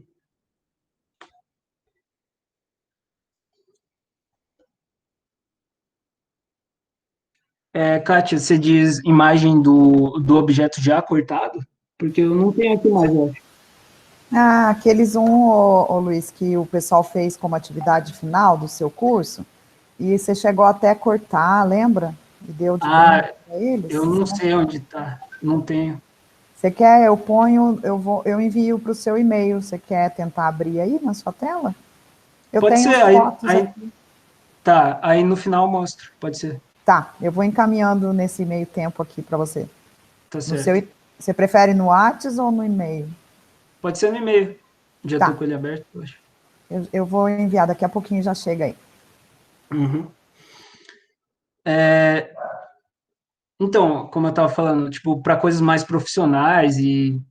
Kátia, você diz imagem do objeto já cortado? Porque eu não tenho aqui mais, eu acho. Ah, aqueles Luiz, que o pessoal fez como atividade final do seu curso, e você chegou até a cortar, lembra? e deu de presente Ah, para eles? eu Você não não sei tem? onde tá. Não tenho. Você quer? Eu envio para o seu e-mail. Você quer tentar abrir aí na sua tela? Eu Pode tenho ser, as fotos aqui. tá, aí no final mostra, pode ser, Tá, eu vou encaminhando nesse meio tempo aqui para você. tá No seu, certo. você prefere no Whats ou no e-mail? Pode ser no e-mail, já tô Tá, com ele aberto, eu acho. eu vou enviar, daqui a pouquinho já chega aí. Uhum. É, então, como eu estava falando, tipo, para coisas mais profissionais e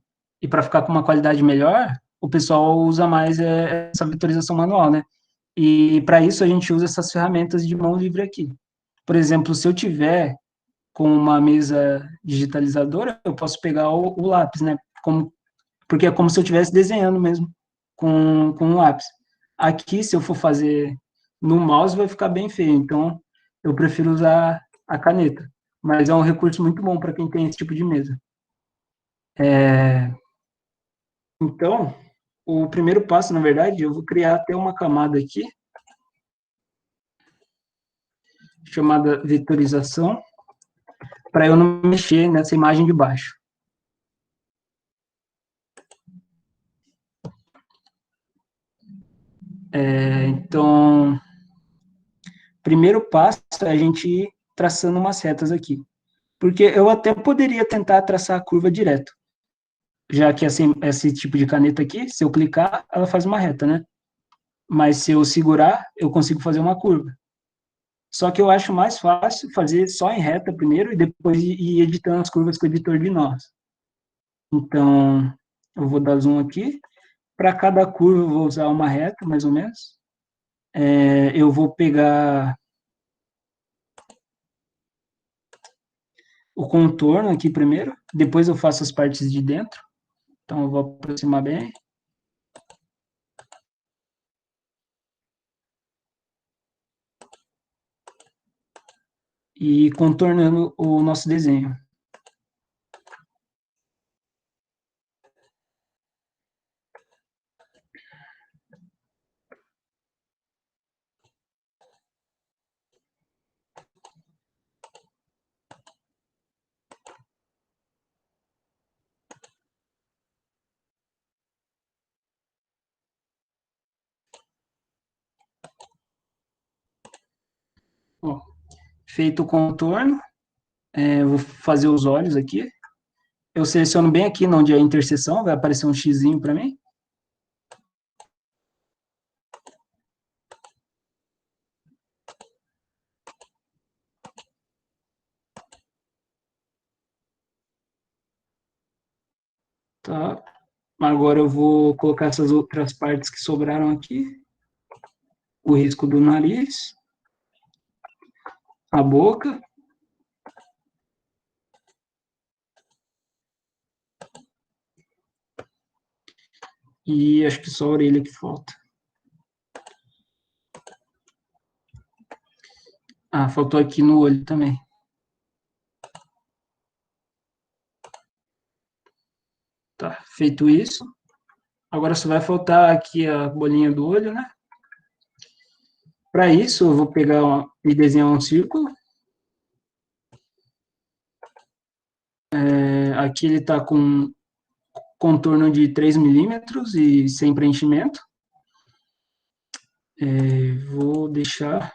para ficar com uma qualidade melhor, o pessoal usa mais essa vetorização manual, né? E para isso a gente usa essas ferramentas de mão livre aqui. Por exemplo, se eu tiver com uma mesa digitalizadora, eu posso pegar o lápis, né? Porque é como se eu estivesse desenhando mesmo com um lápis. Aqui, se eu for fazer no mouse, vai ficar bem feio, então eu prefiro usar a caneta. Mas é um recurso muito bom para quem tem esse tipo de mesa. Então, o primeiro passo, na verdade, eu vou criar até uma camada aqui, chamada vetorização, para eu não mexer nessa imagem de baixo. Então, primeiro passo é a gente ir traçando umas retas aqui. Porque eu até poderia tentar traçar a curva direto, já que assim, esse tipo de caneta aqui, se eu clicar, ela faz uma reta, né? Mas se eu segurar, eu consigo fazer uma curva. Só que eu acho mais fácil fazer só em reta primeiro e depois ir editando as curvas com o editor de nós. Então, eu vou dar zoom aqui. Para cada curva, eu vou usar uma reta, mais ou menos. Eu vou pegar o contorno aqui primeiro, depois eu faço as partes de dentro. Então, eu vou aproximar bem. E contornando o nosso desenho. Ó, feito o contorno, eu vou fazer os olhos aqui. Eu seleciono bem aqui onde é a interseção, vai aparecer um xizinho para mim. Tá. Agora eu vou colocar essas outras partes que sobraram aqui. O risco do nariz, a boca. E acho que só a orelha que falta. Ah, faltou aqui no olho também. Tá, feito isso. Agora só vai faltar aqui a bolinha do olho, né? Para isso, eu vou pegar e desenhar um círculo. Aqui ele está com contorno de 3 milímetros e sem preenchimento. Vou deixar,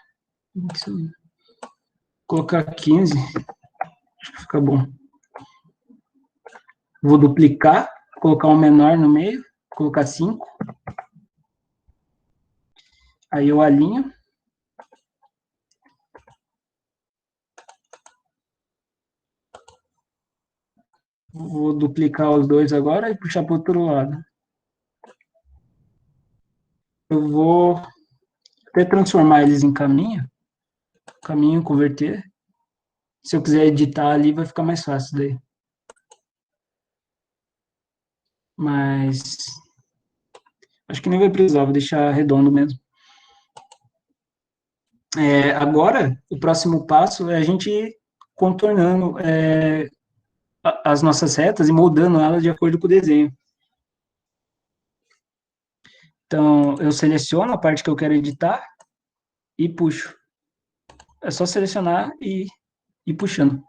colocar 15, acho que fica bom. Vou duplicar, colocar um menor no meio, colocar 5. Aí eu alinho. Vou duplicar os dois agora e puxar para o outro lado. Eu vou até transformar eles em caminho, converter. Se eu quiser editar ali, vai ficar mais fácil daí. Mas acho que nem vai precisar, vou deixar redondo mesmo. Agora, o próximo passo é a gente ir contornando as nossas retas e moldando elas de acordo com o desenho. Então, eu seleciono a parte que eu quero editar e puxo. É só selecionar e e puxando.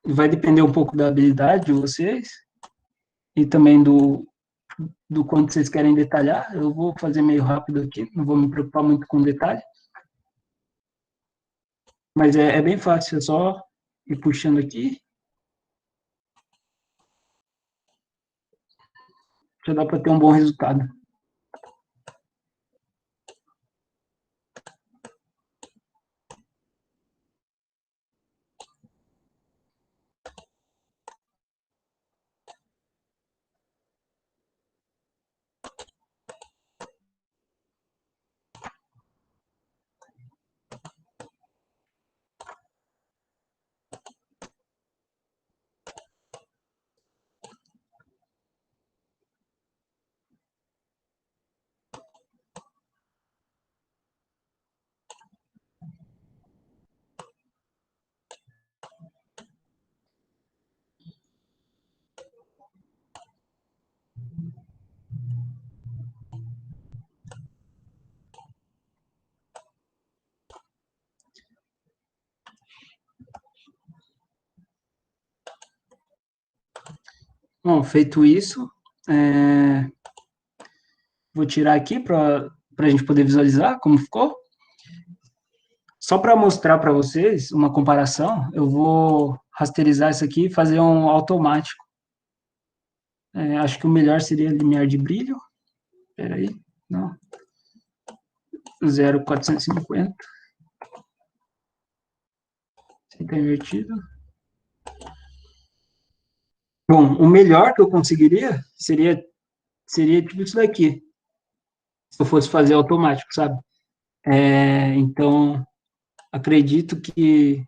Vai depender um pouco da habilidade de vocês e também do quanto vocês querem detalhar. Eu vou fazer meio rápido aqui, não vou me preocupar muito com detalhe, mas é bem fácil, é só ir puxando aqui, já dá para ter um bom resultado. Bom, feito isso, vou tirar aqui para a gente poder visualizar como ficou. Só para mostrar para vocês uma comparação, eu vou rasterizar isso aqui e fazer um automático. Acho que o melhor seria limiar de brilho. Espera aí, não. 0,450. Está invertido. Bom, o melhor que eu conseguiria seria tipo isso daqui, se eu fosse fazer automático, sabe? Então, acredito que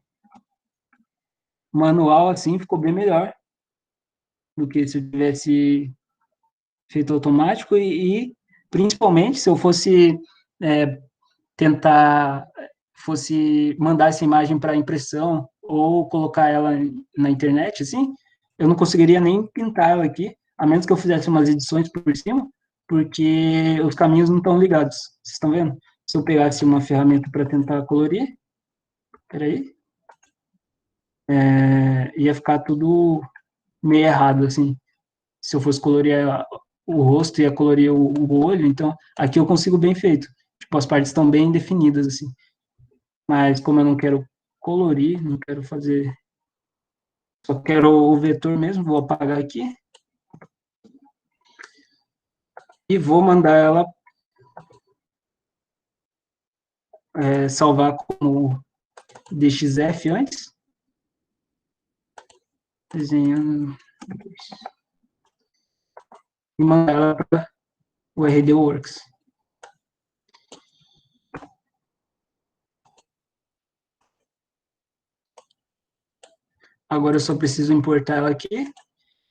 manual assim ficou bem melhor do que se eu tivesse feito automático e principalmente se eu fosse é, tentar fosse mandar essa imagem para impressão ou colocar ela na internet, assim, eu não conseguiria nem pintar ela aqui, a menos que eu fizesse umas edições por cima, porque os caminhos não estão ligados. Vocês estão vendo? Se eu pegasse uma ferramenta para tentar colorir, peraí, ia ficar tudo meio errado, assim. Se eu fosse colorir o rosto, ia colorir o olho, então aqui eu consigo bem feito. Tipo, as partes estão bem definidas, assim. Mas como eu não quero colorir, não quero fazer, só quero o vetor mesmo, vou apagar aqui e vou mandar ela salvar como DXF antes, desenhando, e mandar ela para o RD Works. Agora eu só preciso importar ela aqui,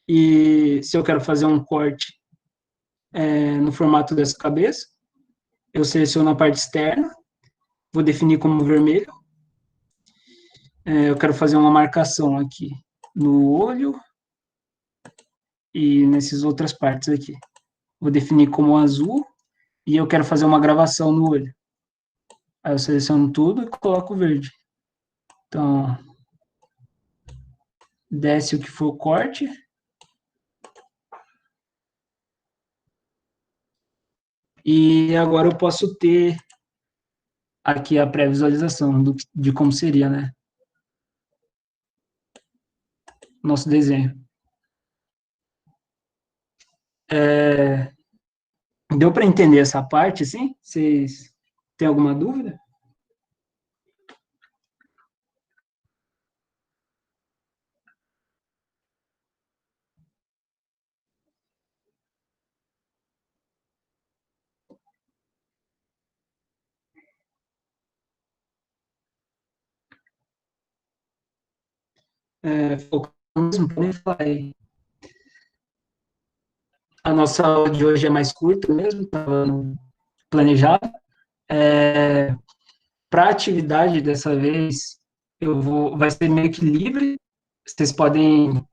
e se eu quero fazer um corte no formato dessa cabeça, eu seleciono a parte externa, vou definir como vermelho, eu quero fazer uma marcação aqui no olho e nessas outras partes aqui. Vou definir como azul e eu quero fazer uma gravação no olho. Aí eu seleciono tudo e coloco verde. Então, desce o que for o corte. E agora eu posso ter aqui a pré-visualização de como seria, né? Nosso desenho. Deu para entender essa parte, sim? Vocês têm alguma dúvida? Mesmo, podem falar aí. A nossa aula de hoje é mais curta mesmo, estava planejado. Para a atividade dessa vez, vai ser meio que livre, vocês podem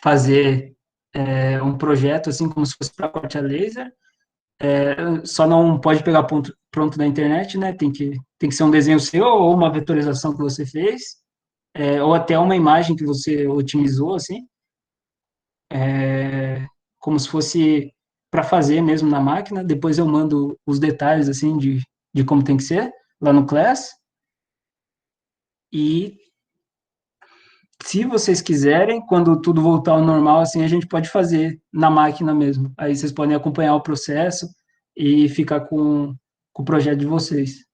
fazer um projeto assim como se fosse para corte a laser, só não pode pegar pronto da internet, né? Tem que ser um desenho seu ou uma vetorização que você fez, ou até uma imagem que você otimizou, assim, como se fosse para fazer mesmo na máquina. Depois eu mando os detalhes, assim, de como tem que ser, lá no Class. E se vocês quiserem, quando tudo voltar ao normal, assim, a gente pode fazer na máquina mesmo. Aí vocês podem acompanhar o processo e ficar com o projeto de vocês.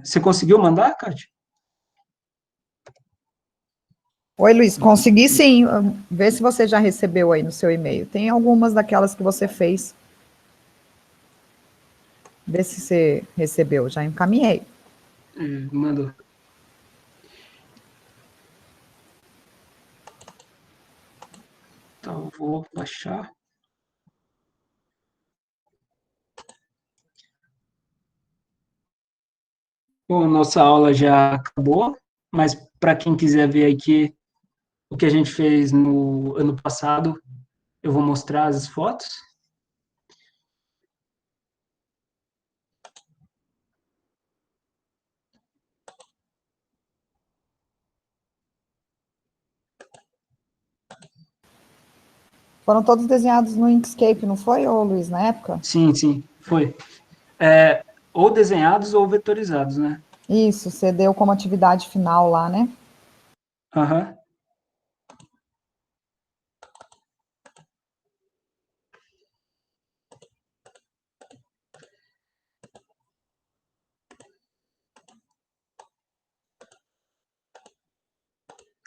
Você conseguiu mandar, Kátia? Oi, Luiz, consegui sim. Vê se você já recebeu aí no seu e-mail. Tem algumas daquelas que você fez. Vê se você recebeu. Já encaminhei. Mandou. Então, vou baixar. Bom, nossa aula já acabou, mas para quem quiser ver aqui o que a gente fez no ano passado, eu vou mostrar as fotos. Foram todos desenhados no Inkscape, não foi, ô Luiz, na época? Sim, sim, foi. Ou desenhados ou vetorizados, né? Isso, você deu como atividade final lá, né? Aham.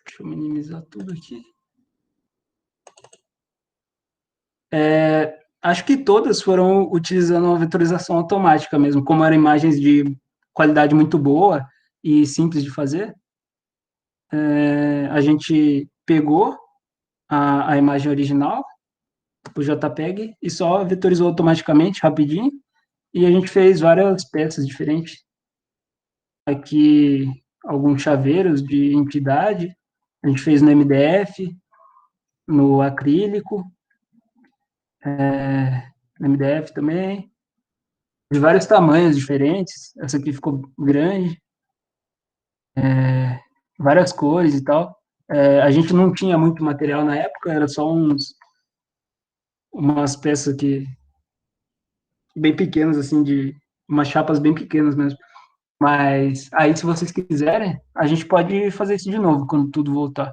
Deixa eu minimizar tudo aqui. Acho que todas foram utilizando uma vetorização automática mesmo, como eram imagens de qualidade muito boa e simples de fazer. A gente pegou a imagem original, o JPEG, e só vetorizou automaticamente, rapidinho, e a gente fez várias peças diferentes. Aqui, alguns chaveiros de entidade, a gente fez no MDF, no acrílico, no MDF também, de vários tamanhos diferentes. Essa aqui ficou grande, várias cores e tal. A gente não tinha muito material na época, era só umas peças que bem pequenas, assim, de umas chapas bem pequenas mesmo. Mas aí, se vocês quiserem, a gente pode fazer isso de novo quando tudo voltar.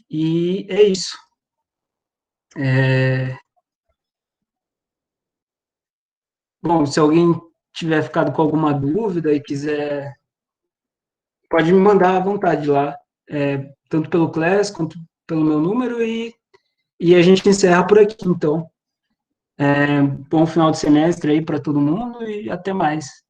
E é isso. Bom, se alguém tiver ficado com alguma dúvida e quiser, pode me mandar à vontade lá, tanto pelo Class quanto pelo meu número, e a gente encerra por aqui, então. Bom final de semestre aí para todo mundo e até mais.